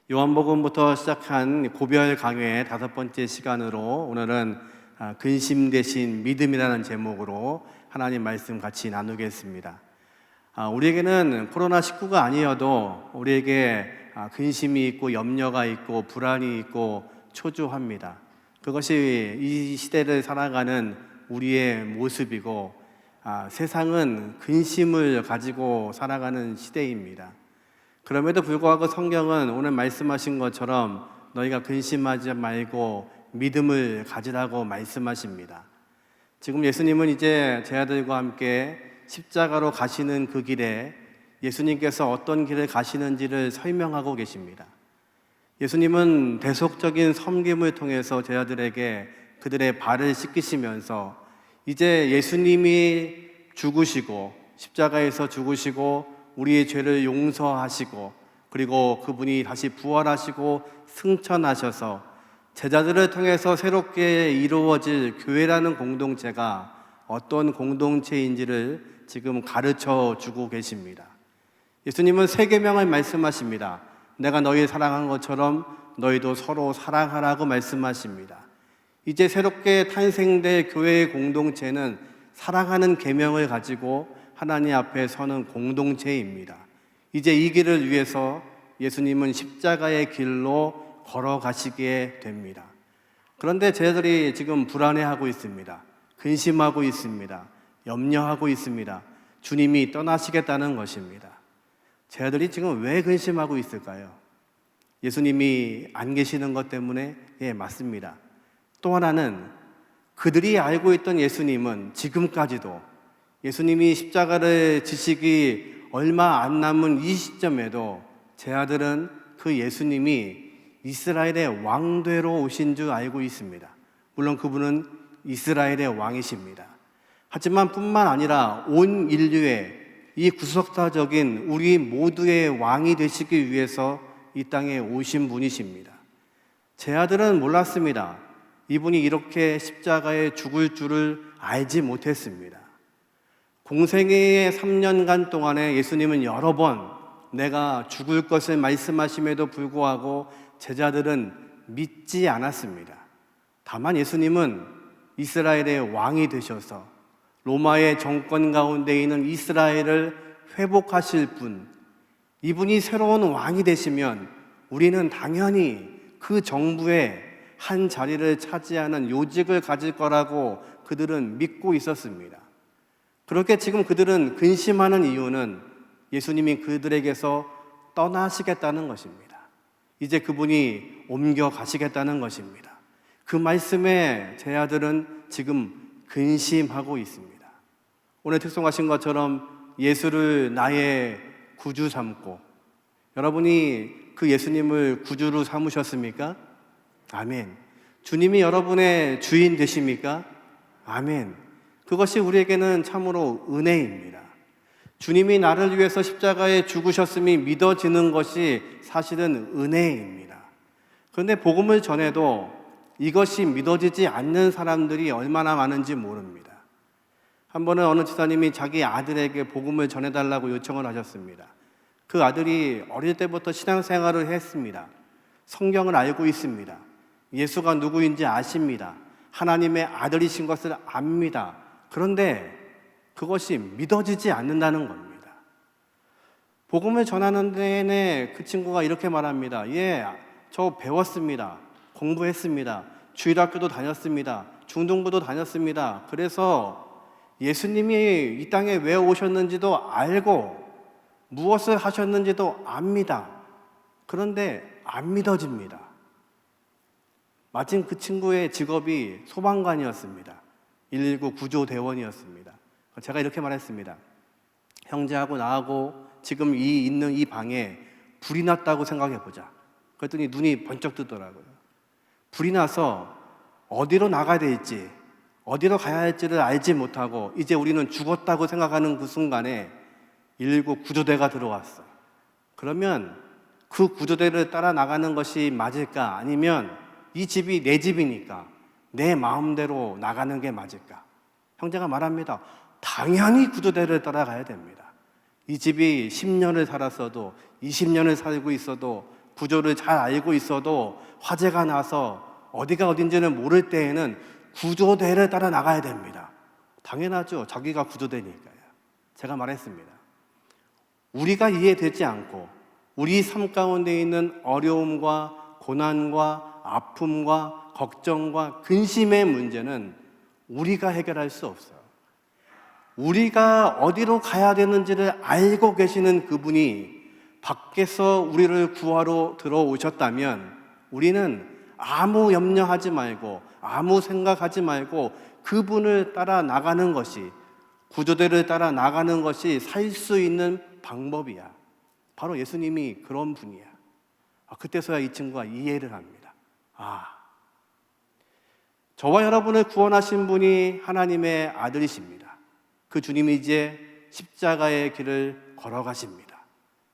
요한복음부터 시작한 고별 강회의 5번째 시간으로 오늘은 근심 대신 믿음이라는 제목으로 하나님 말씀 같이 나누겠습니다. 우리에게는 코로나19가 아니어도 우리에게 근심이 있고 염려가 있고 불안이 있고 초조합니다. 그것이 이 시대를 살아가는 우리의 모습이고 세상은 근심을 가지고 살아가는 시대입니다. 그럼에도 불구하고 성경은 오늘 말씀하신 것처럼 너희가 근심하지 말고 믿음을 가지라고 말씀하십니다. 지금 예수님은 이제 제 아들과 함께 십자가로 가시는 그 길에 예수님께서 어떤 길을 가시는지를 설명하고 계십니다. 예수님은 대속적인 섬김을 통해서 제 아들에게 그들의 발을 씻기시면서 이제 예수님이 죽으시고 십자가에서 죽으시고 우리의 죄를 용서하시고 그리고 그분이 다시 부활하시고 승천하셔서 제자들을 통해서 새롭게 이루어질 교회라는 공동체가 어떤 공동체인지를 지금 가르쳐 주고 계십니다. 예수님은 세 계명을 말씀하십니다. 내가 너희를 사랑한 것처럼 너희도 서로 사랑하라고 말씀하십니다. 이제 새롭게 탄생될 교회의 공동체는 사랑하는 계명을 가지고 하나님 앞에 서는 공동체입니다. 이제 이 길을 위해서 예수님은 십자가의 길로 걸어가시게 됩니다. 그런데 저희들이 지금 불안해하고 있습니다. 근심하고 있습니다. 염려하고 있습니다. 주님이 떠나시겠다는 것입니다. 저희들이 지금 왜 근심하고 있을까요? 예수님이 안 계시는 것 때문에? 예, 맞습니다. 또 하나는 그들이 알고 있던 예수님은 지금까지도 예수님이 십자가를 지시기 얼마 안 남은 이 시점에도 제 아들은 그 예수님이 이스라엘의 왕되러 오신 줄 알고 있습니다. 물론 그분은 이스라엘의 왕이십니다. 하지만 뿐만 아니라 온 인류의 이 구속사적인 우리 모두의 왕이 되시기 위해서 이 땅에 오신 분이십니다. 제 아들은 몰랐습니다. 이분이 이렇게 십자가에 죽을 줄을 알지 못했습니다. 공생애의 3년간 동안에 예수님은 여러 번 내가 죽을 것을 말씀하심에도 불구하고 제자들은 믿지 않았습니다. 다만 예수님은 이스라엘의 왕이 되셔서 로마의 정권 가운데 있는 이스라엘을 회복하실 분, 이분이 새로운 왕이 되시면 우리는 당연히 그 정부의 한 자리를 차지하는 요직을 가질 거라고 그들은 믿고 있었습니다. 그렇게 지금 그들은 근심하는 이유는 예수님이 그들에게서 떠나시겠다는 것입니다. 이제 그분이 옮겨 가시겠다는 것입니다. 그 말씀에 제 아들은 지금 근심하고 있습니다. 오늘 특송하신 것처럼 예수를 나의 구주 삼고, 여러분이 그 예수님을 구주로 삼으셨습니까? 아멘. 주님이 여러분의 주인 되십니까? 아멘. 그것이 우리에게는 참으로 은혜입니다. 주님이 나를 위해서 십자가에 죽으셨음이 믿어지는 것이 사실은 은혜입니다. 그런데 복음을 전해도 이것이 믿어지지 않는 사람들이 얼마나 많은지 모릅니다. 한 번은 어느 지사님이 자기 아들에게 복음을 전해달라고 요청을 하셨습니다. 그 아들이 어릴 때부터 신앙생활을 했습니다. 성경을 알고 있습니다. 예수가 누구인지 아십니다. 하나님의 아들이신 것을 압니다. 그런데 그것이 믿어지지 않는다는 겁니다. 복음을 전하는 내내 그 친구가 이렇게 말합니다. 예, 저 배웠습니다. 공부했습니다. 주일학교도 다녔습니다. 중등부도 다녔습니다. 그래서 예수님이 이 땅에 왜 오셨는지도 알고 무엇을 하셨는지도 압니다. 그런데 안 믿어집니다. 마침 그 친구의 직업이 소방관이었습니다. 119 구조대원이었습니다. 제가 이렇게 말했습니다. 형제하고 나하고 지금 있는 이 방에 불이 났다고 생각해보자. 그랬더니 눈이 번쩍 뜨더라고요. 불이 나서 어디로 나가야 될지, 어디로 가야 할지를 알지 못하고 이제 우리는 죽었다고 생각하는 그 순간에 119 구조대가 들어왔어. 그러면 그 구조대를 따라 나가는 것이 맞을까? 아니면 이 집이 내 집이니까 내 마음대로 나가는 게 맞을까? 형제가 말합니다. 당연히 구조대를 따라가야 됩니다. 이 집이 10년을 살았어도 20년을 살고 있어도 구조를 잘 알고 있어도 화재가 나서 어디가 어딘지는 모를 때에는 구조대를 따라 나가야 됩니다. 당연하죠. 자기가 구조대니까요. 제가 말했습니다. 우리가 이해되지 않고 우리 삶 가운데 있는 어려움과 고난과 아픔과 걱정과 근심의 문제는 우리가 해결할 수 없어요. 우리가 어디로 가야 되는지를 알고 계시는 그분이 밖에서 우리를 구하러 들어오셨다면 우리는 아무 염려하지 말고 아무 생각하지 말고 그분을 따라 나가는 것이, 구조대를 따라 나가는 것이 살 수 있는 방법이야. 바로 예수님이 그런 분이야. 그때서야 이 친구가 이해를 합니다. 저와 여러분을 구원하신 분이 하나님의 아들이십니다. 그 주님이 이제 십자가의 길을 걸어가십니다.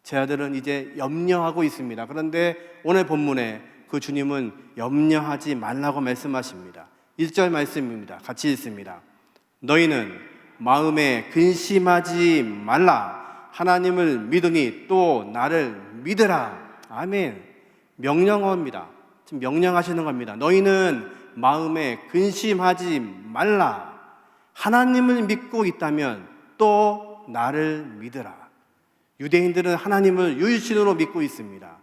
제 아들은 이제 염려하고 있습니다. 그런데 오늘 본문에 그 주님은 염려하지 말라고 말씀하십니다. 1절 말씀입니다. 같이 읽습니다. 너희는 마음에 근심하지 말라. 하나님을 믿으니 또 나를 믿으라. 아멘. 명령어입니다. 지금 명령하시는 겁니다. 너희는 마음에 근심하지 말라. 하나님을 믿고 있다면 또 나를 믿으라. 유대인들은 하나님을 유일신으로 믿고 있습니다.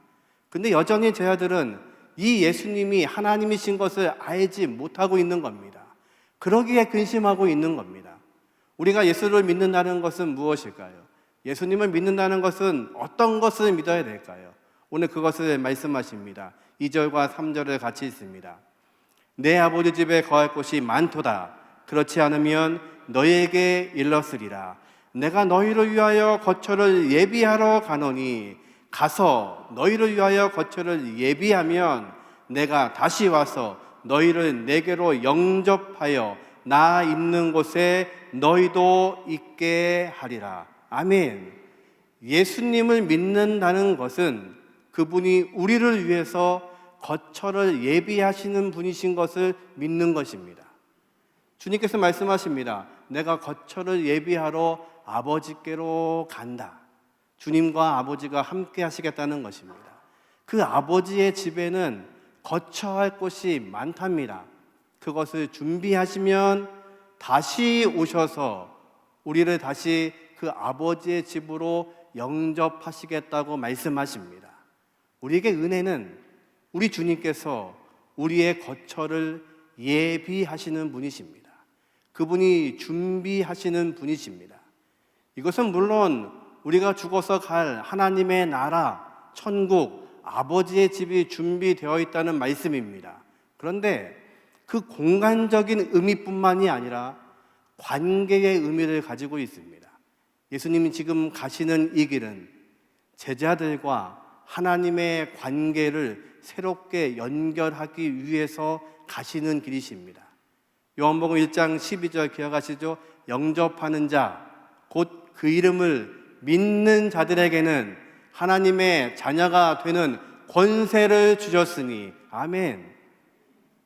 근데 여전히 제 아들은 이 예수님이 하나님이신 것을 알지 못하고 있는 겁니다. 그러기에 근심하고 있는 겁니다. 우리가 예수를 믿는다는 것은 무엇일까요? 예수님을 믿는다는 것은 어떤 것을 믿어야 될까요? 오늘 그것을 말씀하십니다. 2절과 3절을 같이 읽습니다. 내 아버지 집에 거할 곳이 많도다. 그렇지 않으면 너희에게 일렀으리라. 내가 너희를 위하여 거처를 예비하러 가노니 가서 너희를 위하여 거처를 예비하면 내가 다시 와서 너희를 내게로 영접하여 나 있는 곳에 너희도 있게 하리라. 아멘. 예수님을 믿는다는 것은 그분이 우리를 위해서 거처를 예비하시는 분이신 것을 믿는 것입니다. 주님께서 말씀하십니다. 내가 거처를 예비하러 아버지께로 간다. 주님과 아버지가 함께 하시겠다는 것입니다. 그 아버지의 집에는 거처할 곳이 많답니다. 그것을 준비하시면 다시 오셔서 우리를 다시 그 아버지의 집으로 영접하시겠다고 말씀하십니다. 우리에게 은혜는 우리 주님께서 우리의 거처를 예비하시는 분이십니다. 그분이 준비하시는 분이십니다. 이것은 물론 우리가 죽어서 갈 하나님의 나라, 천국, 아버지의 집이 준비되어 있다는 말씀입니다. 그런데 그 공간적인 의미뿐만이 아니라 관계의 의미를 가지고 있습니다. 예수님이 지금 가시는 이 길은 제자들과 하나님의 관계를 새롭게 연결하기 위해서 가시는 길이십니다. 요한복음 1장 12절 기억하시죠? 영접하는 자, 곧 그 이름을 믿는 자들에게는 하나님의 자녀가 되는 권세를 주셨으니. 아멘.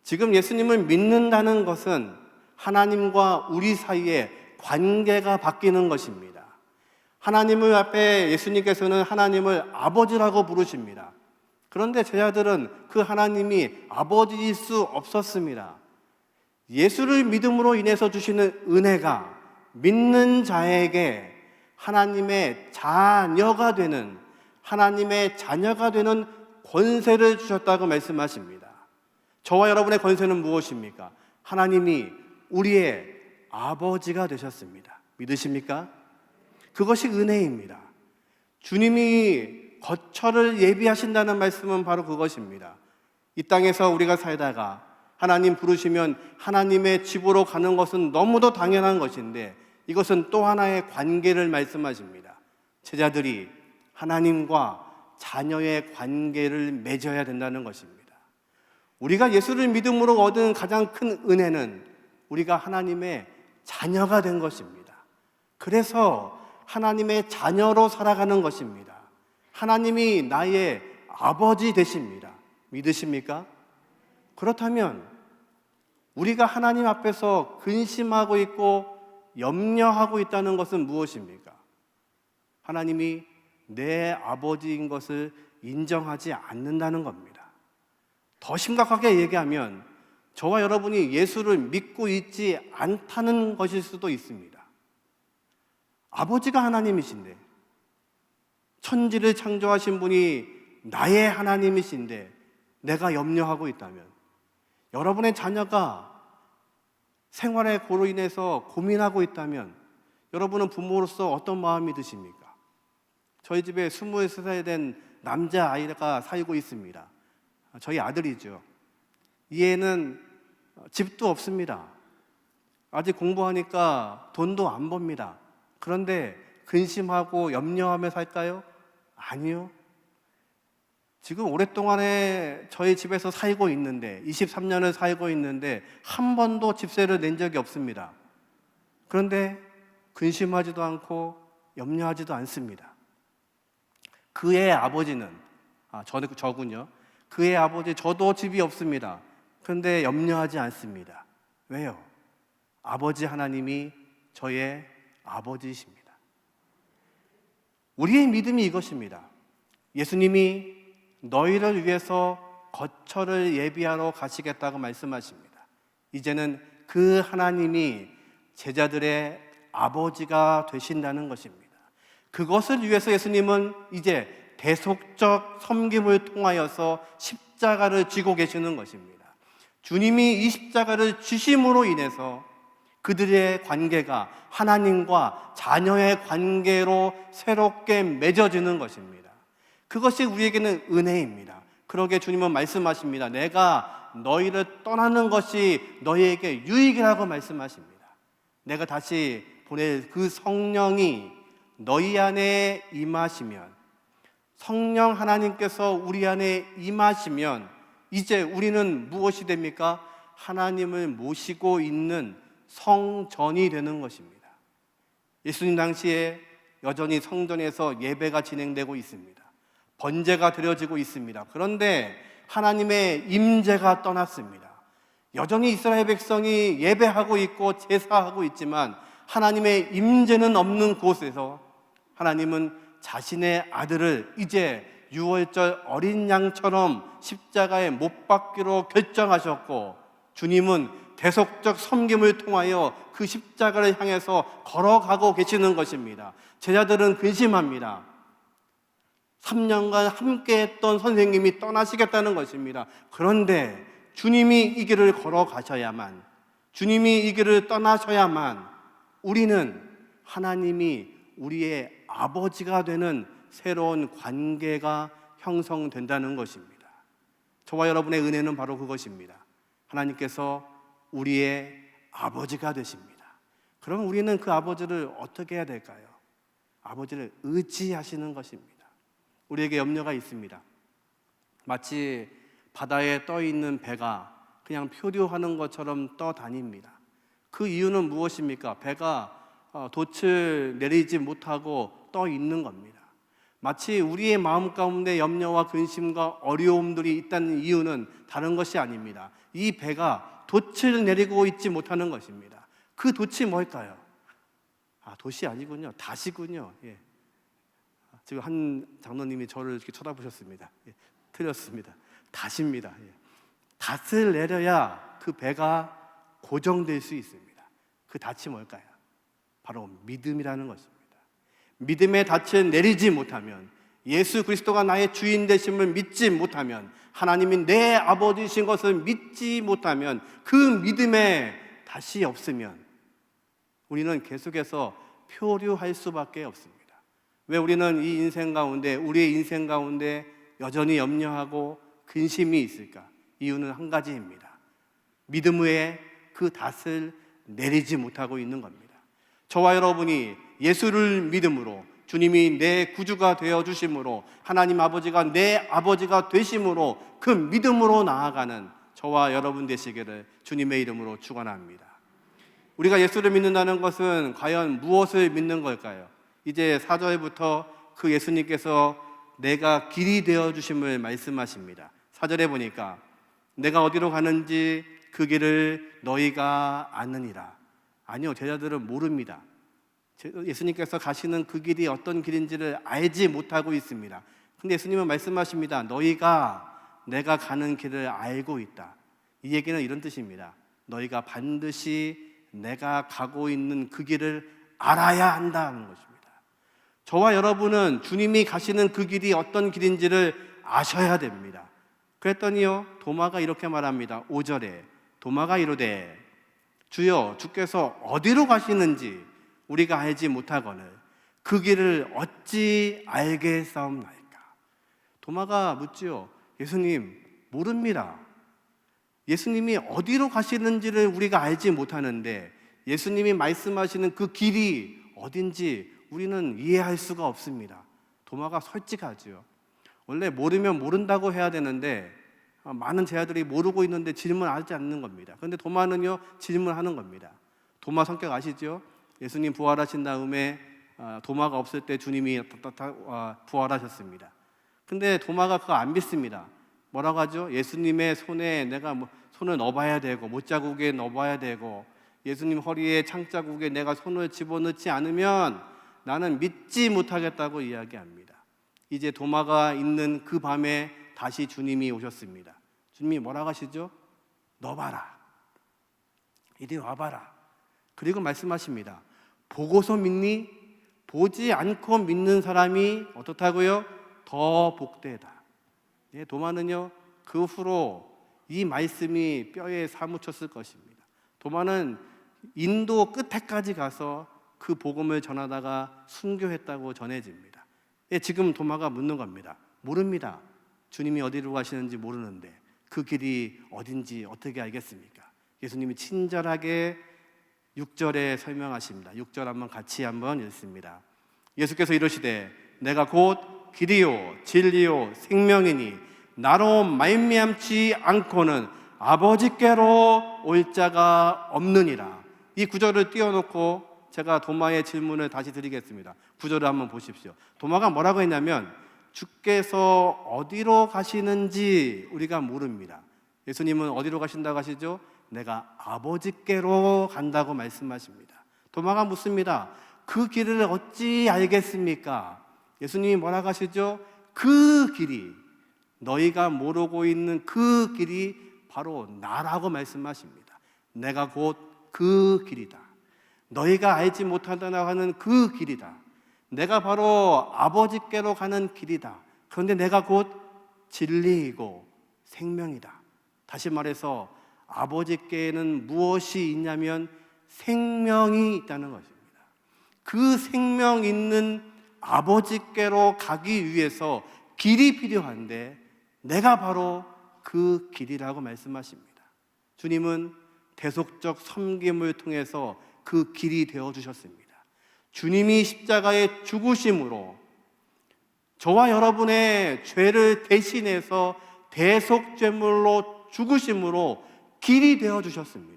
지금 예수님을 믿는다는 것은 하나님과 우리 사이에 관계가 바뀌는 것입니다. 하나님을 앞에 예수님께서는 하나님을 아버지라고 부르십니다. 그런데 제 아들은 그 하나님이 아버지일 수 없었습니다. 예수를 믿음으로 인해서 주시는 은혜가 믿는 자에게 하나님의 자녀가 되는, 하나님의 자녀가 되는 권세를 주셨다고 말씀하십니다. 저와 여러분의 권세는 무엇입니까? 하나님이 우리의 아버지가 되셨습니다. 믿으십니까? 그것이 은혜입니다. 주님이 거처를 예비하신다는 말씀은 바로 그것입니다. 이 땅에서 우리가 살다가 하나님 부르시면 하나님의 집으로 가는 것은 너무도 당연한 것인데 이것은 또 하나의 관계를 말씀하십니다. 제자들이 하나님과 자녀의 관계를 맺어야 된다는 것입니다. 우리가 예수를 믿음으로 얻은 가장 큰 은혜는 우리가 하나님의 자녀가 된 것입니다. 그래서 하나님의 자녀로 살아가는 것입니다. 하나님이 나의 아버지 되십니다. 믿으십니까? 그렇다면 우리가 하나님 앞에서 근심하고 있고 염려하고 있다는 것은 무엇입니까? 하나님이 내 아버지인 것을 인정하지 않는다는 겁니다. 더 심각하게 얘기하면 저와 여러분이 예수를 믿고 있지 않다는 것일 수도 있습니다. 아버지가 하나님이신데, 천지를 창조하신 분이 나의 하나님이신데 내가 염려하고 있다면, 여러분의 자녀가 생활의 고로 인해서 고민하고 있다면 여러분은 부모로서 어떤 마음이 드십니까? 저희 집에 23살 된 남자아이가 살고 있습니다. 저희 아들이죠. 이 애는 집도 없습니다. 아직 공부하니까 돈도 안 법니다. 그런데 근심하고 염려하며 살까요? 아니요. 지금 오랫동안에 저희 집에서 살고 있는데, 23년을 살고 있는데 한 번도 집세를 낸 적이 없습니다. 그런데 근심하지도 않고 염려하지도 않습니다. 그의 아버지는, 저군요. 그의 아버지, 저도 집이 없습니다. 그런데 염려하지 않습니다. 왜요? 아버지 하나님이 저의 아버지이십니다. 우리의 믿음이 이것입니다. 예수님이 너희를 위해서 거처를 예비하러 가시겠다고 말씀하십니다. 이제는 그 하나님이 제자들의 아버지가 되신다는 것입니다. 그것을 위해서 예수님은 이제 대속적 섬김을 통하여서 십자가를 쥐고 계시는 것입니다. 주님이 이 십자가를 쥐심으로 인해서 그들의 관계가 하나님과 자녀의 관계로 새롭게 맺어지는 것입니다. 그것이 우리에게는 은혜입니다. 그러게 주님은 말씀하십니다. 내가 너희를 떠나는 것이 너희에게 유익이라고 말씀하십니다. 내가 다시 보낼 그 성령이 너희 안에 임하시면, 성령 하나님께서 우리 안에 임하시면 이제 우리는 무엇이 됩니까? 하나님을 모시고 있는 성전이 되는 것입니다. 예수님 당시에 여전히 성전에서 예배가 진행되고 있습니다. 번제가 드려지고 있습니다. 그런데 하나님의 임재가 떠났습니다. 여전히 이스라엘 백성이 예배하고 있고 제사하고 있지만 하나님의 임재는 없는 곳에서 하나님은 자신의 아들을 이제 유월절 어린 양처럼 십자가에 못 박기로 결정하셨고, 주님은 대속적 섬김을 통하여 그 십자가를 향해서 걸어가고 계시는 것입니다. 제자들은 근심합니다. 3년간 함께했던 선생님이 떠나시겠다는 것입니다. 그런데 주님이 이 길을 걸어가셔야만, 주님이 이 길을 떠나셔야만 우리는 하나님이 우리의 아버지가 되는 새로운 관계가 형성된다는 것입니다. 저와 여러분의 은혜는 바로 그것입니다. 하나님께서 우리의 아버지가 되십니다. 그럼 우리는 그 아버지를 어떻게 해야 될까요? 아버지를 의지하시는 것입니다. 우리에게 염려가 있습니다. 마치 바다에 떠 있는 배가 그냥 표류하는 것처럼 떠다닙니다. 그 이유는 무엇입니까? 배가 돛을 내리지 못하고 떠 있는 겁니다. 마치 우리의 마음 가운데 염려와 근심과 어려움들이 있다는 이유는 다른 것이 아닙니다. 이 배가 돛을 내리고 있지 못하는 것입니다. 그 돛이 뭘까요? 돛이 아니군요. 닷이군요. 예. 지금 한 장로님이 저를 이렇게 쳐다보셨습니다. 예. 틀렸습니다. 닷입니다. 예. 닷을 내려야 그 배가 고정될 수 있습니다. 그 닷이 뭘까요? 바로 믿음이라는 것입니다. 믿음의 닻을 내리지 못하면, 예수 그리스도가 나의 주인 되심을 믿지 못하면, 하나님이 내 아버지신 것을 믿지 못하면, 그 믿음에 닻이 없으면 우리는 계속해서 표류할 수밖에 없습니다. 왜 우리는 이 인생 가운데, 우리의 인생 가운데 여전히 염려하고 근심이 있을까? 이유는 한 가지입니다. 믿음 위에 그 닻을 내리지 못하고 있는 겁니다. 저와 여러분이 예수를 믿음으로, 주님이 내 구주가 되어주심으로, 하나님 아버지가 내 아버지가 되심으로 그 믿음으로 나아가는 저와 여러분 되시기를 주님의 이름으로 축원합니다. 우리가 예수를 믿는다는 것은 과연 무엇을 믿는 걸까요? 이제 4절부터 그 예수님께서 내가 길이 되어주심을 말씀하십니다. 4절에 보니까 내가 어디로 가는지 그 길을 너희가 아느니라. 아니요, 제자들은 모릅니다. 예수님께서 가시는 그 길이 어떤 길인지를 알지 못하고 있습니다. 근데 예수님은 말씀하십니다. 너희가 내가 가는 길을 알고 있다. 이 얘기는 이런 뜻입니다. 너희가 반드시 내가 가고 있는 그 길을 알아야 한다는 것입니다. 저와 여러분은 주님이 가시는 그 길이 어떤 길인지를 아셔야 됩니다. 그랬더니요, 도마가 이렇게 말합니다. 5절에 도마가 이르되 주여 주께서 어디로 가시는지 우리가 알지 못하거늘 그 길을 어찌 알겠사옵나이까. 도마가 묻지요. 예수님, 모릅니다. 예수님이 어디로 가시는지를 우리가 알지 못하는데 예수님이 말씀하시는 그 길이 어딘지 우리는 이해할 수가 없습니다. 도마가 솔직하지요. 원래 모르면 모른다고 해야 되는데 많은 제자들이 모르고 있는데 질문하지 않는 겁니다. 그런데 도마는요, 질문하는 겁니다. 도마 성격 아시죠? 예수님 부활하신 다음에 도마가 없을 때 주님이 부활하셨습니다. 근데 도마가 그거 안 믿습니다. 뭐라고 하죠? 예수님의 손에 내가 손을 넣어봐야 되고 못자국에 넣어봐야 되고 예수님 허리에 창자국에 내가 손을 집어넣지 않으면 나는 믿지 못하겠다고 이야기합니다. 이제 도마가 있는 그 밤에 다시 주님이 오셨습니다. 주님이 뭐라고 하시죠? 넣어봐라. 이리 와봐라. 그리고 말씀하십니다. 보고서 믿니? 보지 않고 믿는 사람이 어떻다고요? 더 복되다. 예, 도마는요, 그 후로 이 말씀이 뼈에 사무쳤을 것입니다. 도마는 인도 끝에까지 가서 그 복음을 전하다가 순교했다고 전해집니다. 예, 지금 도마가 묻는 겁니다. 모릅니다. 주님이 어디로 가시는지 모르는데 그 길이 어딘지 어떻게 알겠습니까? 예수님이 친절하게 6절에 설명하십니다. 6절 같이 한번 읽습니다. 예수께서 이르시되 내가 곧 길이요 진리요 생명이니 나로 말미암지 않고는 아버지께로 올 자가 없느니라. 이 구절을 띄워놓고 제가 도마의 질문을 다시 드리겠습니다. 구절을 한번 보십시오. 도마가 뭐라고 했냐면 주께서 어디로 가시는지 우리가 모릅니다. 예수님은 어디로 가신다고 하시죠? 내가 아버지께로 간다고 말씀하십니다. 도마가 묻습니다. 그 길을 어찌 알겠습니까? 예수님이 뭐라고 하시죠? 그 길이, 너희가 모르고 있는 그 길이 바로 나라고 말씀하십니다. 내가 곧 그 길이다. 너희가 알지 못한다고 하는 그 길이다. 내가 바로 아버지께로 가는 길이다. 그런데 내가 곧 진리이고 생명이다. 다시 말해서 아버지께는 무엇이 있냐면 생명이 있다는 것입니다. 그 생명 있는 아버지께로 가기 위해서 길이 필요한데 내가 바로 그 길이라고 말씀하십니다. 주님은 대속적 섬김을 통해서 그 길이 되어주셨습니다. 주님이 십자가에 죽으심으로 저와 여러분의 죄를 대신해서 대속죄물로 죽으심으로 길이 되어주셨습니다.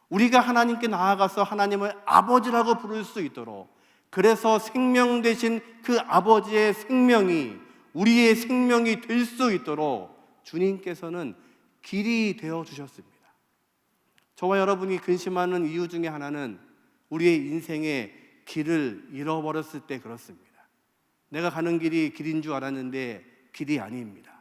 우리가 하나님께 나아가서 하나님을 아버지라고 부를 수 있도록, 그래서 생명 되신 그 아버지의 생명이 우리의 생명이 될 수 있도록 주님께서는 길이 되어주셨습니다. 저와 여러분이 근심하는 이유 중에 하나는 우리의 인생의 길을 잃어버렸을 때 그렇습니다. 내가 가는 길이 길인 줄 알았는데 길이 아닙니다.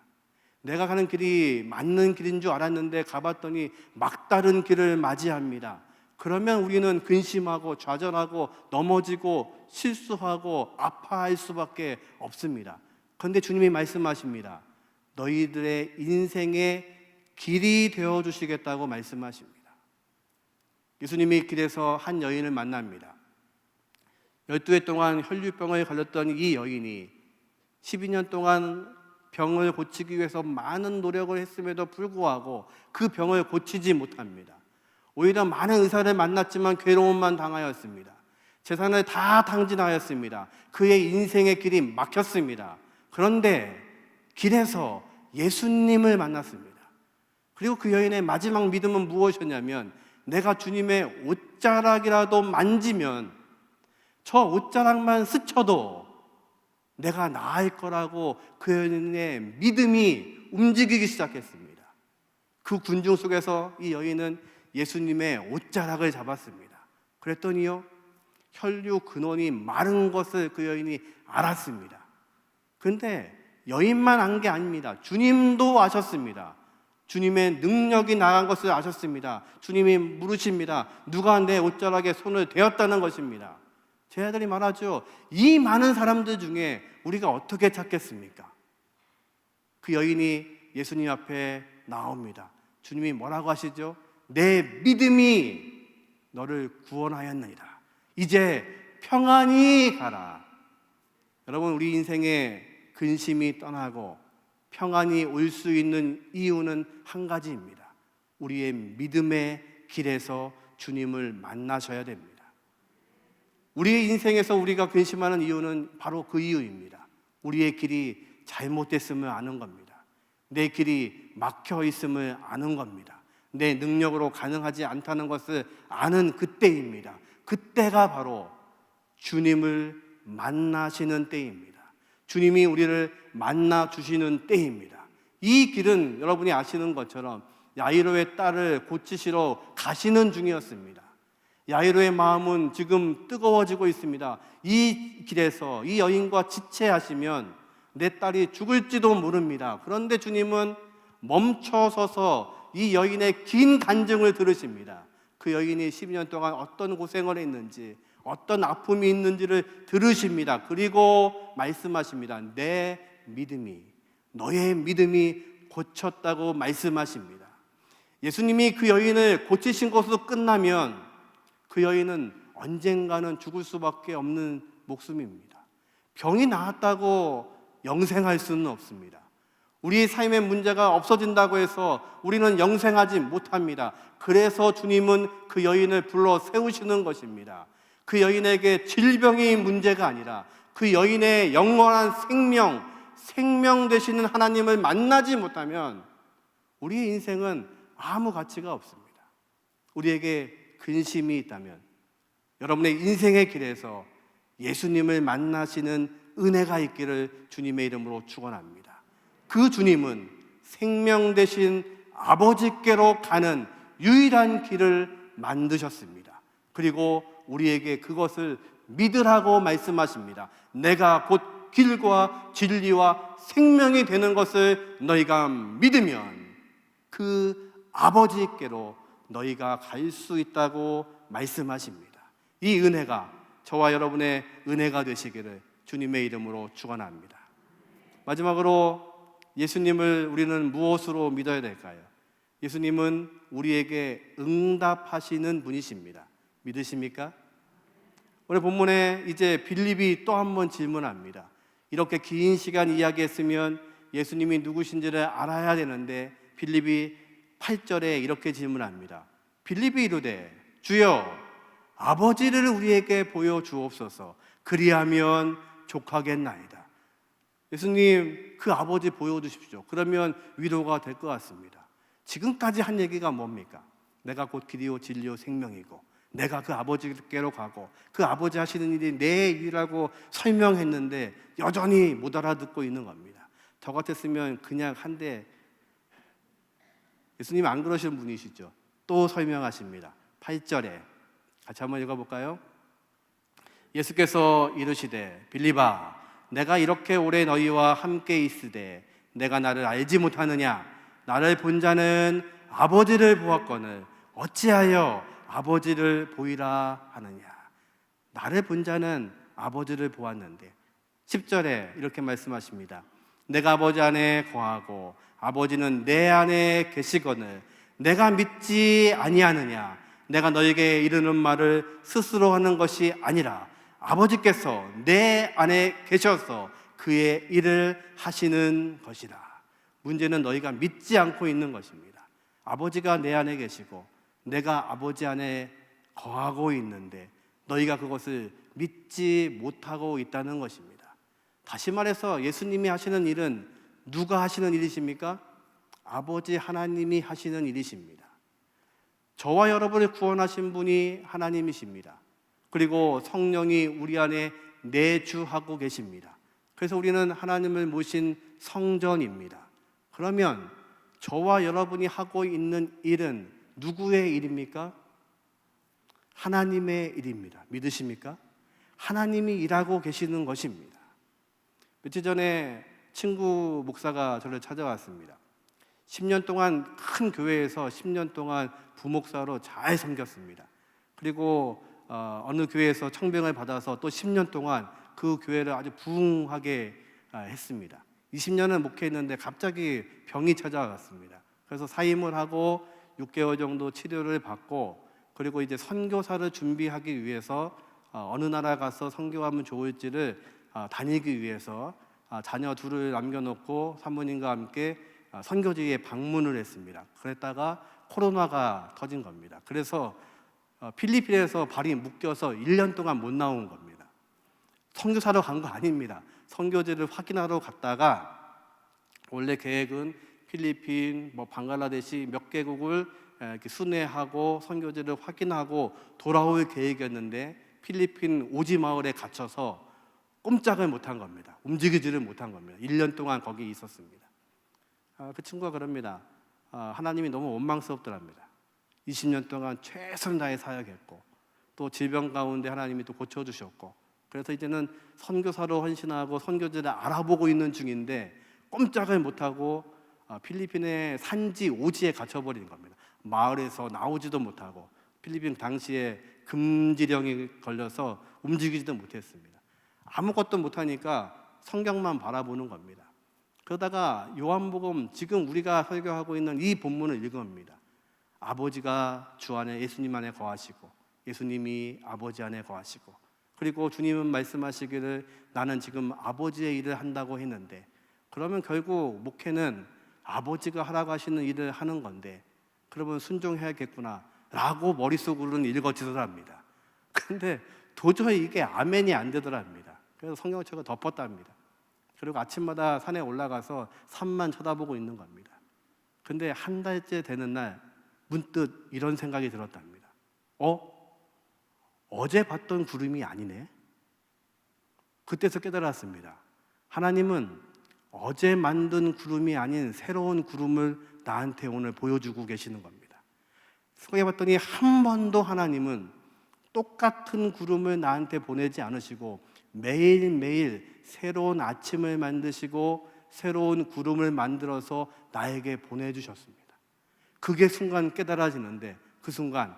내가 가는 길이 맞는 길인 줄 알았는데 가봤더니 막다른 길을 맞이합니다. 그러면 우리는 근심하고 좌절하고 넘어지고 실수하고 아파할 수밖에 없습니다. 그런데 주님이 말씀하십니다. 너희들의 인생의 길이 되어주시겠다고 말씀하십니다. 예수님이 길에서 한 여인을 만납니다. 12해 동안 혈류병을 걸렸던 이 여인이 12년 동안 병을 고치기 위해서 많은 노력을 했음에도 불구하고 그 병을 고치지 못합니다. 오히려 많은 의사를 만났지만 괴로움만 당하였습니다. 재산을 다 탕진하였습니다. 그의 인생의 길이 막혔습니다. 그런데 길에서 예수님을 만났습니다. 그리고 그 여인의 마지막 믿음은 무엇이었냐면 내가 주님의 옷자락이라도 만지면 저 옷자락만 스쳐도 내가 나을 거라고 그 여인의 믿음이 움직이기 시작했습니다. 그 군중 속에서 이 여인은 예수님의 옷자락을 잡았습니다. 그랬더니요, 혈류 근원이 마른 것을 그 여인이 알았습니다. 그런데 여인만 안 게 아닙니다. 주님도 아셨습니다. 주님의 능력이 나간 것을 아셨습니다. 주님이 물으십니다. 누가 내 옷자락에 손을 대었다는 것입니다. 제 아들이 말하죠. 이 많은 사람들 중에 우리가 어떻게 찾겠습니까? 그 여인이 예수님 앞에 나옵니다. 주님이 뭐라고 하시죠? 내 믿음이 너를 구원하였느니라. 이제 평안히 가라. 여러분, 우리 인생에 근심이 떠나고 평안이 올 수 있는 이유는 한 가지입니다. 우리의 믿음의 길에서 주님을 만나셔야 됩니다. 우리의 인생에서 우리가 근심하는 이유는 바로 그 이유입니다. 우리의 길이 잘못됐음을 아는 겁니다. 내 길이 막혀 있음을 아는 겁니다. 내 능력으로 가능하지 않다는 것을 아는 그때입니다. 그때가 바로 주님을 만나시는 때입니다. 주님이 우리를 만나 주시는 때입니다. 이 길은 여러분이 아시는 것처럼 야이로의 딸을 고치시러 가시는 중이었습니다. 야이로의 마음은 지금 뜨거워지고 있습니다. 이 길에서 이 여인과 지체하시면 내 딸이 죽을지도 모릅니다. 그런데 주님은 멈춰서서 이 여인의 긴 간증을 들으십니다. 그 여인이 12년 동안 어떤 고생을 했는지, 어떤 아픔이 있는지를 들으십니다. 그리고 말씀하십니다. 내 믿음이, 너의 믿음이 고쳤다고 말씀하십니다. 예수님이 그 여인을 고치신 것으로 끝나면 그 여인은 언젠가는 죽을 수밖에 없는 목숨입니다. 병이 나았다고 영생할 수는 없습니다. 우리의 삶의 문제가 없어진다고 해서 우리는 영생하지 못합니다. 그래서 주님은 그 여인을 불러 세우시는 것입니다. 그 여인에게 질병이 문제가 아니라 그 여인의 영원한 생명 되시는 하나님을 만나지 못하면 우리의 인생은 아무 가치가 없습니다. 우리에게 근심이 있다면 여러분의 인생의 길에서 예수님을 만나시는 은혜가 있기를 주님의 이름으로 축원합니다. 그 주님은 생명 되신 아버지께로 가는 유일한 길을 만드셨습니다. 그리고 우리에게 그것을 믿으라고 말씀하십니다. 내가 곧 길과 진리와 생명이 되는 것을 너희가 믿으면 그 아버지께로 너희가 갈 수 있다고 말씀하십니다. 이 은혜가 저와 여러분의 은혜가 되시기를 주님의 이름으로 축원합니다. 마지막으로 예수님을 우리는 무엇으로 믿어야 될까요? 예수님은 우리에게 응답하시는 분이십니다. 믿으십니까? 오늘 본문에 이제 빌립이 또 한 번 질문합니다. 이렇게 긴 시간 이야기했으면 예수님이 누구신지를 알아야 되는데 빌립이 8절에 이렇게 질문합니다. 빌립이 이르되 주여 아버지를 우리에게 보여주옵소서. 그리하면 족하겠나이다. 예수님 그 아버지 보여주십시오. 그러면 위로가 될 것 같습니다. 지금까지 한 얘기가 뭡니까? 내가 곧 길이요 진리요 생명이고 내가 그 아버지께로 가고 그 아버지 하시는 일이 내 일이라고 설명했는데 여전히 못 알아듣고 있는 겁니다. 저 같았으면 그냥 한데 예수님 안 그러시는 분이시죠. 또 설명하십니다. 8절에 같이 한번 읽어볼까요? 예수께서 이르시되 빌립아 내가 이렇게 오래 너희와 함께 있으되 내가 나를 알지 못하느냐? 나를 본 자는 아버지를 보았거늘 어찌하여 아버지를 보이라 하느냐? 나를 본 자는 아버지를 보았는데 10절에 이렇게 말씀하십니다. 내가 아버지 안에 거하고 아버지는 내 안에 계시거늘 내가 믿지 아니하느냐? 내가 너에게 이르는 말을 스스로 하는 것이 아니라 아버지께서 내 안에 계셔서 그의 일을 하시는 것이라. 문제는 너희가 믿지 않고 있는 것입니다. 아버지가 내 안에 계시고 내가 아버지 안에 거하고 있는데 너희가 그것을 믿지 못하고 있다는 것입니다. 다시 말해서 예수님이 하시는 일은 누가 하시는 일이십니까? 아버지 하나님이 하시는 일이십니다. 저와 여러분을 구원하신 분이 하나님이십니다. 그리고 성령이 우리 안에 내주하고 계십니다. 그래서 우리는 하나님을 모신 성전입니다. 그러면 저와 여러분이 하고 있는 일은 누구의 일입니까? 하나님의 일입니다. 믿으십니까? 하나님이 일하고 계시는 것입니다. 며칠 전에 친구 목사가 저를 찾아왔습니다. 10년 동안 큰 교회에서 10년 동안 부목사로 잘 섬겼습니다. 그리고 어느 교회에서 청병을 받아서 또 10년 동안 그 교회를 아주 부흥하게 했습니다. 20년을 목회했는데 갑자기 병이 찾아왔습니다. 그래서 사임을 하고 6개월 정도 치료를 받고, 그리고 이제 선교사를 준비하기 위해서 어느 나라 가서 선교하면 좋을지를 다니기 위해서 자녀 둘을 남겨놓고 사모님과 함께 선교지에 방문을 했습니다. 그랬다가 코로나가 터진 겁니다. 그래서 필리핀에서 발이 묶여서 1년 동안 못 나온 겁니다. 선교사로 간 거 아닙니다. 선교지를 확인하러 갔다가 원래 계획은 필리핀, 방글라데시 몇 개국을 이렇게 순회하고 선교지를 확인하고 돌아올 계획이었는데 필리핀 오지 마을에 갇혀서 꼼짝을 못한 겁니다. 움직이지를 못한 겁니다. 1년 동안 거기 있었습니다. 그 친구가 그럽니다. 하나님이 너무 원망스럽더랍니다. 20년 동안 최선을 다해 사역했고 또 질병 가운데 하나님이 또 고쳐주셨고, 그래서 이제는 선교사로 헌신하고 선교지를 알아보고 있는 중인데 꼼짝을 못하고 필리핀의 산지 오지에 갇혀버린 겁니다. 마을에서 나오지도 못하고 필리핀 당시에 금지령이 걸려서 움직이지도 못했습니다. 아무것도 못하니까 성경만 바라보는 겁니다. 그러다가 요한복음, 지금 우리가 설교하고 있는 이 본문을 읽습니다. 아버지가 주 안에 예수님 안에 거하시고 예수님이 아버지 안에 거하시고, 그리고 주님은 말씀하시기를 나는 지금 아버지의 일을 한다고 했는데, 그러면 결국 목회는 아버지가 하라고 하시는 일을 하는 건데 그러면 순종해야겠구나 라고 머릿속으로는 읽어지더랍니다. 근데 도저히 이게 아멘이 안 되더랍니다. 그래서 성경책을 덮었답니다. 그리고 아침마다 산에 올라가서 산만 쳐다보고 있는 겁니다. 근데 한 달째 되는 날 문득 이런 생각이 들었답니다. 어제 봤던 구름이 아니네. 그때서 깨달았습니다. 하나님은 어제 만든 구름이 아닌 새로운 구름을 나한테 오늘 보여주고 계시는 겁니다. 생각해봤더니 한 번도 하나님은 똑같은 구름을 나한테 보내지 않으시고 매일매일 새로운 아침을 만드시고 새로운 구름을 만들어서 나에게 보내주셨습니다. 그게 순간 깨달아지는데, 그 순간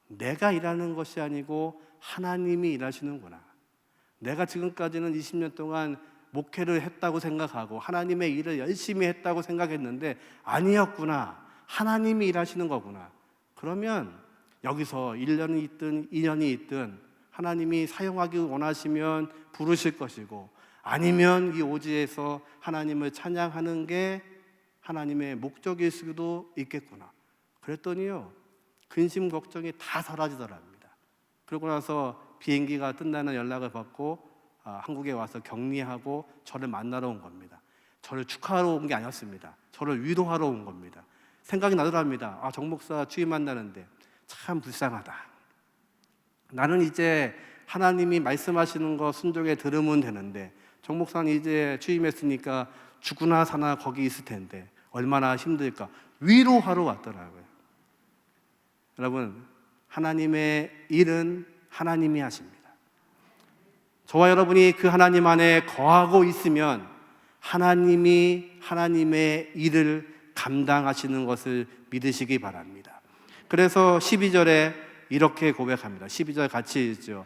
내가 일하는 것이 아니고 하나님이 일하시는구나. 내가 지금까지는 20년 동안 목회를 했다고 생각하고 하나님의 일을 열심히 했다고 생각했는데 아니었구나. 하나님이 일하시는 거구나. 그러면 여기서 1년이 있든 2년이 있든 하나님이 사용하기 원하시면 부르실 것이고, 아니면 이 오지에서 하나님을 찬양하는 게 하나님의 목적일 수도 있겠구나. 그랬더니요, 근심 걱정이 다 사라지더랍니다. 그러고 나서 비행기가 뜬다는 연락을 받고 한국에 와서 격리하고 저를 만나러 온 겁니다. 저를 축하하러 온 게 아니었습니다. 저를 위로하러 온 겁니다. 생각이 나더랍니다. 정 목사 취임한다는데 참 불쌍하다. 나는 이제 하나님이 말씀하시는 거 순종에 들으면 되는데 정 목사는 이제 취임했으니까 죽으나 사나 거기 있을 텐데 얼마나 힘들까. 위로하러 왔더라고요. 여러분, 하나님의 일은 하나님이 하십니다. 저와 여러분이 그 하나님 안에 거하고 있으면 하나님이 하나님의 일을 감당하시는 것을 믿으시기 바랍니다. 그래서 12절에 이렇게 고백합니다. 12절 같이 읽죠.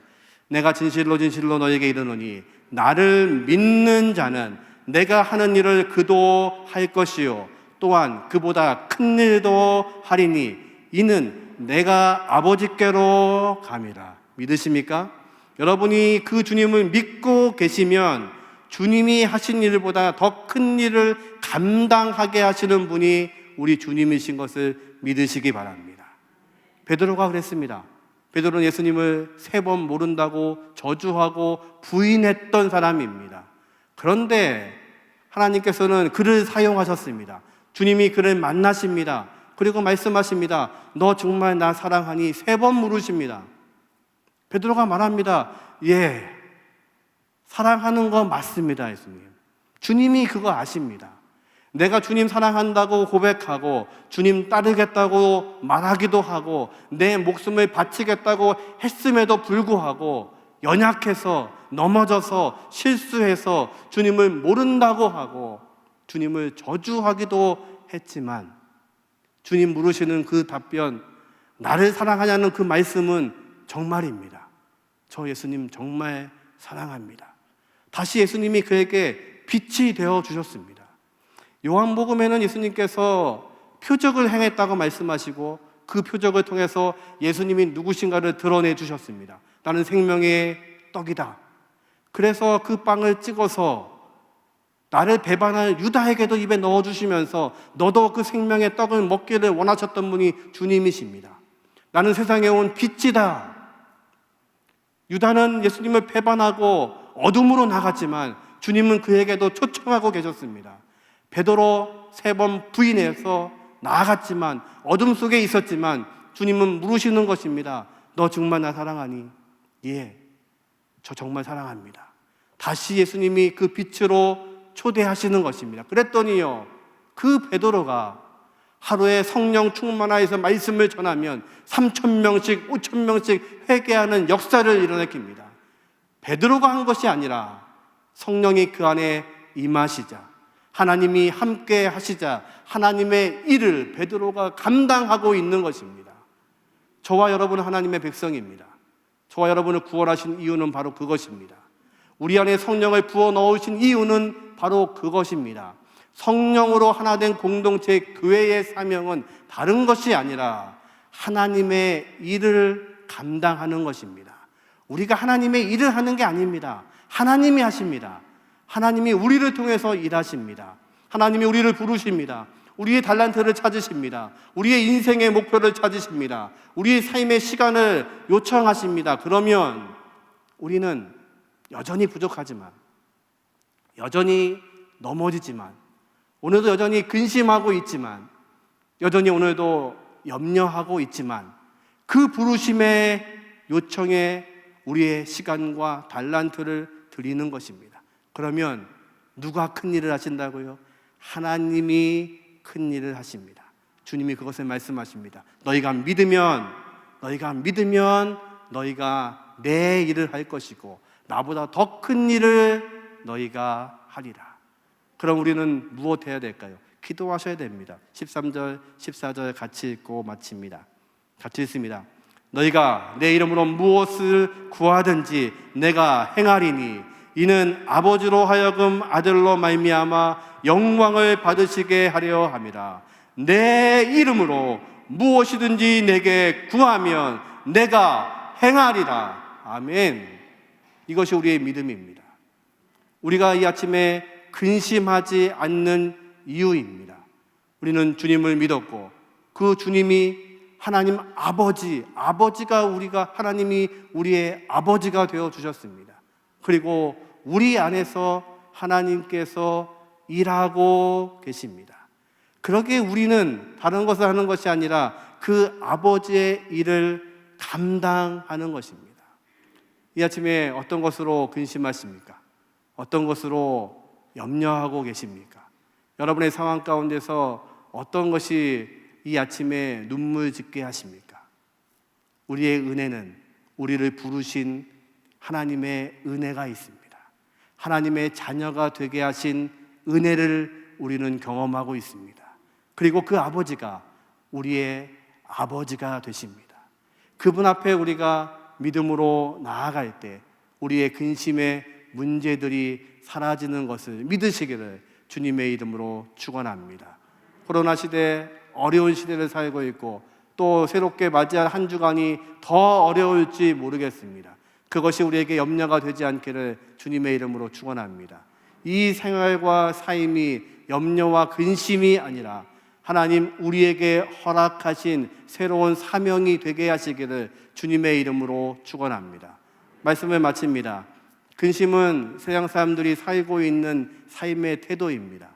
내가 진실로 진실로 너에게 이르노니 나를 믿는 자는 내가 하는 일을 그도 할 것이요 또한 그보다 큰 일도 하리니 이는 내가 아버지께로 감이라. 믿으십니까? 여러분이 그 주님을 믿고 계시면 주님이 하신 일보다 더 큰 일을 감당하게 하시는 분이 우리 주님이신 것을 믿으시기 바랍니다. 베드로가 그랬습니다. 베드로는 예수님을 3번 모른다고 저주하고 부인했던 사람입니다. 그런데 하나님께서는 그를 사용하셨습니다. 주님이 그를 만나십니다. 그리고 말씀하십니다. 너 정말 나 사랑하니? 3번 물으십니다. 베드로가 말합니다. 예, 사랑하는 거 맞습니다, 예수님. 주님이 그거 아십니다. 내가 주님 사랑한다고 고백하고 주님 따르겠다고 말하기도 하고 내 목숨을 바치겠다고 했음에도 불구하고 연약해서 넘어져서 실수해서 주님을 모른다고 하고 주님을 저주하기도 했지만 주님 물으시는 그 답변, 나를 사랑하냐는 그 말씀은 정말입니다. 저 예수님 정말 사랑합니다. 다시 예수님이 그에게 빛이 되어 주셨습니다. 요한복음에는 예수님께서 표적을 행했다고 말씀하시고 그 표적을 통해서 예수님이 누구신가를 드러내 주셨습니다. 나는 생명의 떡이다. 그래서 그 빵을 찍어서 나를 배반할 유다에게도 입에 넣어주시면서 너도 그 생명의 떡을 먹기를 원하셨던 분이 주님이십니다. 나는 세상에 온 빛이다. 유다는 예수님을 배반하고 어둠으로 나갔지만 주님은 그에게도 초청하고 계셨습니다. 베드로 3번 부인해서 나아갔지만 어둠 속에 있었지만 주님은 물으시는 것입니다. 너 정말 나 사랑하니? 예, 저 정말 사랑합니다. 다시 예수님이 그 빛으로 초대하시는 것입니다. 그랬더니요, 그 베드로가 하루에 성령 충만하여서 말씀을 전하면 3,000명씩 5,000명씩 회개하는 역사를 일어나킵니다. 베드로가 한 것이 아니라 성령이 그 안에 임하시자, 하나님이 함께 하시자 하나님의 일을 베드로가 감당하고 있는 것입니다. 저와 여러분은 하나님의 백성입니다. 저와 여러분을 구원하신 이유는 바로 그것입니다. 우리 안에 성령을 부어 넣으신 이유는 바로 그것입니다. 성령으로 하나 된 공동체 교회의 사명은 다른 것이 아니라 하나님의 일을 감당하는 것입니다. 우리가 하나님의 일을 하는 게 아닙니다. 하나님이 하십니다. 하나님이 우리를 통해서 일하십니다. 하나님이 우리를 부르십니다. 우리의 달란트를 찾으십니다. 우리의 인생의 목표를 찾으십니다. 우리의 삶의 시간을 요청하십니다. 그러면 우리는 여전히 부족하지만, 여전히 넘어지지만, 오늘도 여전히 근심하고 있지만, 여전히 오늘도 염려하고 있지만, 그 부르심의 요청에 우리의 시간과 달란트를 드리는 것입니다. 그러면 누가 큰 일을 하신다고요? 하나님이 큰 일을 하십니다. 주님이 그것을 말씀하십니다. 너희가 믿으면 너희가 내 일을 할 것이고 나보다 더 큰 일을 너희가 하리라. 그럼 우리는 무엇 해야 될까요? 기도하셔야 됩니다. 13절, 14절 같이 읽고 마칩니다. 같이 읽습니다. 너희가 내 이름으로 무엇을 구하든지 내가 행하리니 이는 아버지로 하여금 아들로 말미암아 영광을 받으시게 하려 함이라. 내 이름으로 무엇이든지 내게 구하면 내가 행하리라. 아멘. 이것이 우리의 믿음입니다. 우리가 이 아침에 근심하지 않는 이유입니다. 우리는 주님을 믿었고 그 주님이 하나님 아버지가 하나님이 우리의 아버지가 되어 주셨습니다. 그리고 우리 안에서 하나님께서 일하고 계십니다. 그러기에 우리는 다른 것을 하는 것이 아니라 그 아버지의 일을 감당하는 것입니다. 이 아침에 어떤 것으로 근심하십니까? 어떤 것으로 염려하고 계십니까? 여러분의 상황 가운데서 어떤 것이 이 아침에 눈물 짓게 하십니까? 우리의 은혜는 우리를 부르신 하나님의 은혜가 있습니다. 하나님의 자녀가 되게 하신 은혜를 우리는 경험하고 있습니다. 그리고 그 아버지가 우리의 아버지가 되십니다. 그분 앞에 우리가 믿음으로 나아갈 때 우리의 근심의 문제들이 사라지는 것을 믿으시기를 주님의 이름으로 축원합니다. 코로나 시대, 어려운 시대를 살고 있고 또 새롭게 맞이할 한 주간이 더 어려울지 모르겠습니다. 그것이 우리에게 염려가 되지 않기를 주님의 이름으로 축원합니다. 이 생활과 삶이 염려와 근심이 아니라 하나님 우리에게 허락하신 새로운 사명이 되게 하시기를 주님의 이름으로 축원합니다. 말씀을 마칩니다. 근심은 세상 사람들이 살고 있는 삶의 태도입니다.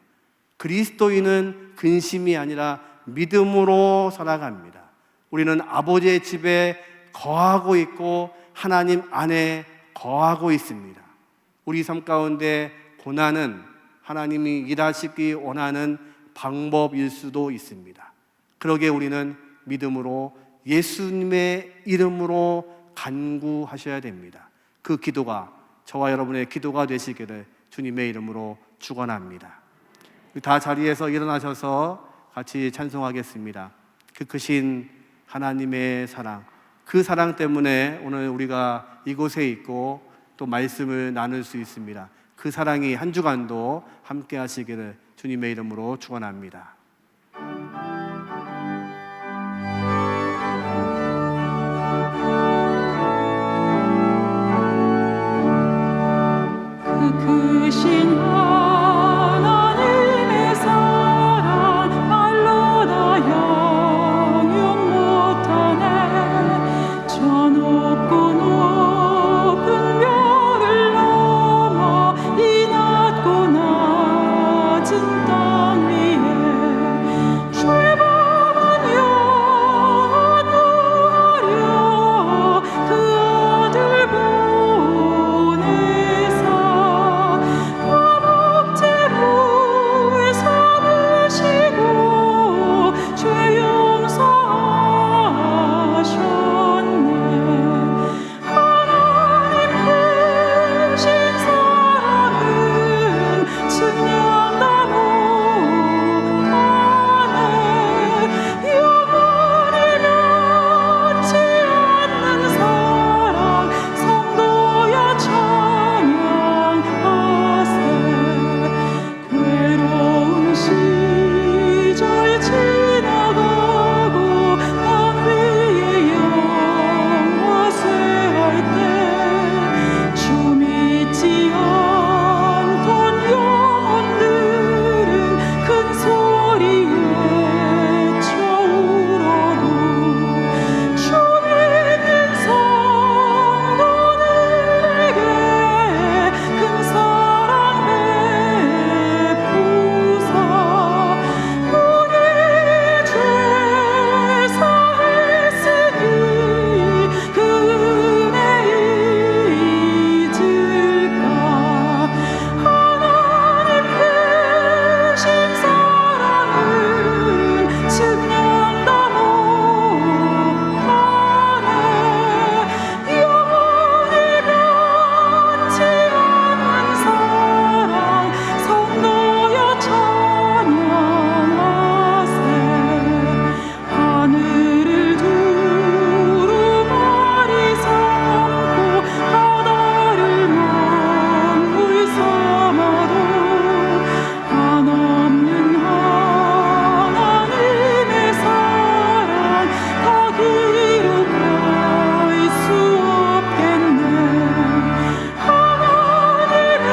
그리스도인은 근심이 아니라 믿음으로 살아갑니다. 우리는 아버지의 집에 거하고 있고 하나님 안에 거하고 있습니다. 우리 삶 가운데 고난은 하나님이 일하시기 원하는 방법일 수도 있습니다. 그러기에 우리는 믿음으로 예수님의 이름으로 간구하셔야 됩니다. 그 기도가 저와 여러분의 기도가 되시기를 주님의 이름으로 축원합니다. 다 자리에서 일어나셔서 같이 찬송하겠습니다. 그 크신 하나님의 사랑, 그 사랑 때문에 오늘 우리가 이곳에 있고 또 말씀을 나눌 수 있습니다. 그 사랑이 한 주간도 함께 하시기를 주님의 이름으로 축원합니다. 그 크신 하나님의 사랑 말로 다 영영 못하네. 저 높고 높은 별을 넘어 이 낮고 낮은 땅 위에 죄범한 영혼 구하려 그 아들 보내사 화목제물 삼으시고 죄 용서하셨네. 하나님 크신 사랑은 측량다 못하네. 영원히 변치 않는 사랑 성도여 찬양하세. 괴로운 시절 지나가고 난 위에 영화 쇠할 때 주 믿지 않던 영혼들은 큰 소리 외쳐 울어도 주 믿는 성도들에게 큰 사랑 베푸사 우리 죄 사했으니 그 은혜 잊을까. 하나님 크신 사랑은 측량다 못하네. 영원히 변치 않는 사랑 성도여 찬양하세. 하늘을 두루마리 삼고 바다를 만물 삼아도 한없는 하나님의 사랑 다 기록할 수 없겠네. 하나님의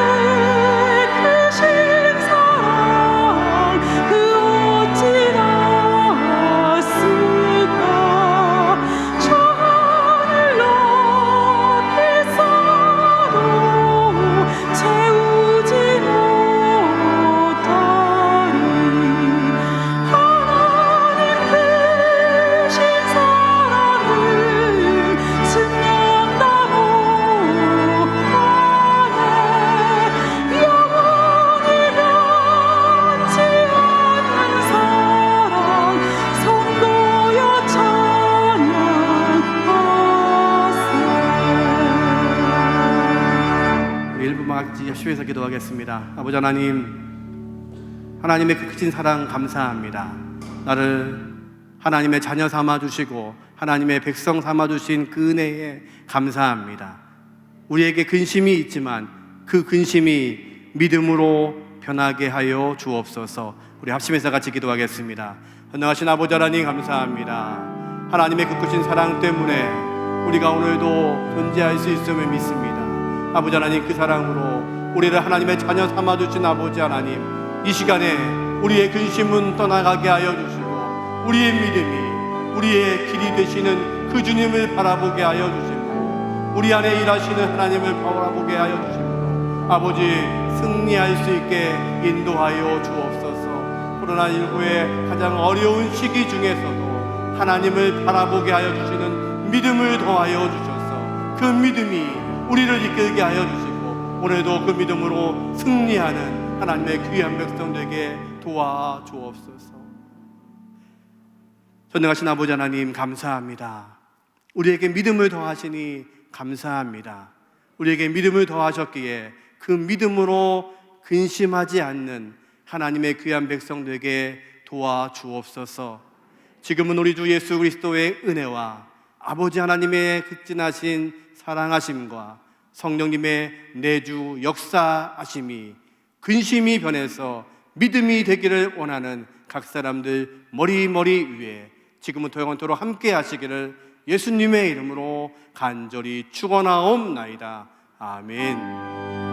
크신 사랑 그 어찌 닿았을까. 저 하늘 높이 쌓아도 채우지 못하리. 하나님 크신 사랑은 측량다 못하네. 영원히 변치 않는 사랑 성도여 찬양하세. 우리 1분만 같이 협심해서 기도하겠습니다. 아버지 하나님, 하나님의 그 크신 사랑 감사합니다. 나를 하나님의 자녀 삼아주시고 하나님의 백성 삼아주신 그 은혜에 감사합니다. 우리에게 근심이 있지만 그 근심이 믿음으로 변하게 하여 주옵소서. 우리 합심해서 같이 기도하겠습니다. 전능하신 아버지 하나님 감사합니다. 하나님의 그 크신 사랑 때문에 우리가 오늘도 존재할 수 있음을 믿습니다. 아버지 하나님, 그 사랑으로 우리를 하나님의 자녀 삼아주신 아버지 하나님, 이 시간에 우리의 근심은 떠나가게 하여 주시고 우리의 믿음이 우리의 길이 되시는 그 주님을 바라보게 하여 주시고 우리 안에 일하시는 하나님을 바라보게 하여 주시고 아버지 승리할 수 있게 인도하여 주옵소서. 코로나19의 가장 어려운 시기 중에서도 하나님을 바라보게 하여 주시는 믿음을 더하여 주셔서 그 믿음이 우리를 이끌게 하여 주시고 오늘도 그 믿음으로 승리하는 하나님의 귀한 백성 되게 도와주옵소서. 전능하신 아버지 하나님 감사합니다. 우리에게 믿음을 더하시니 감사합니다. 우리에게 믿음을 더하셨기에 그 믿음으로 근심하지 않는 하나님의 귀한 백성들에게 도와주옵소서. 지금은 우리 주 예수 그리스도의 은혜와 아버지 하나님의 극진하신 사랑하심과 성령님의 내주 역사하심이 근심이 변해서 믿음이 되기를 원하는 각 사람들 머리 위에 지금부터 영원토록 함께 하시기를 예수님의 이름으로 간절히 축원하옵나이다. 아멘.